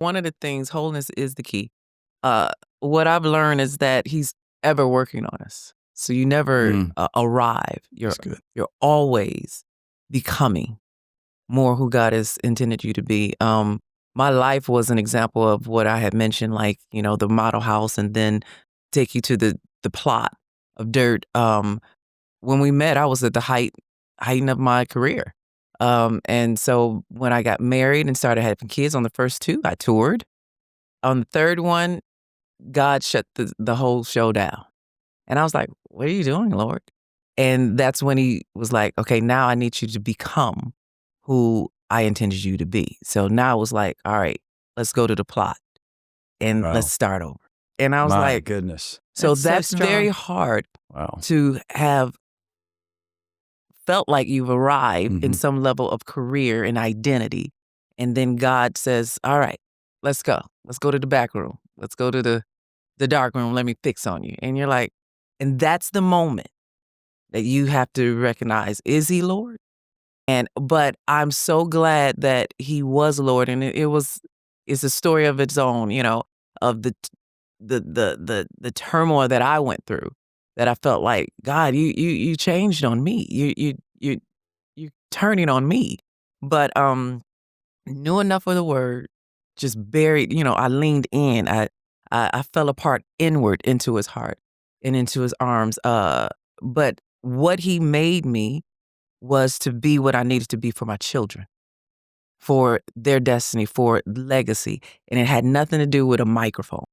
One of the things, wholeness is the key. Uh, what I've learned is that he's ever working on us. So you never arrive. That's good. You're always becoming more who God has intended you to be. My life was an example of what I had mentioned, like, the model house, and then take you to the plot of dirt. When we met, I was at the height of my career. And so when I got married and started having kids on the first two, I toured. On the third one, God shut the whole show down. And I was like, what are you doing, Lord? And that's when he was like, okay, now I need you to become who I intended you to be. So now it was like, all right, let's go to the plot and let's start over. And I was My like, goodness. so That's so very strong. hard Wow. to have felt like you've arrived in some level of career and identity. And then God says, all right, let's go. Let's go to the back room. Let's go to the dark room. Let me fix on you. And you're like, and that's the moment that you have to recognize, is he Lord? But I'm so glad that he was Lord. And it's a story of its own, of the turmoil that I went through, that I felt like, God, you changed on me. You turning on me. But knew enough of the word, just buried, I leaned in. I fell apart inward into his heart and into his arms. But what he made me was to be what I needed to be for my children, for their destiny, for legacy. And it had nothing to do with a microphone.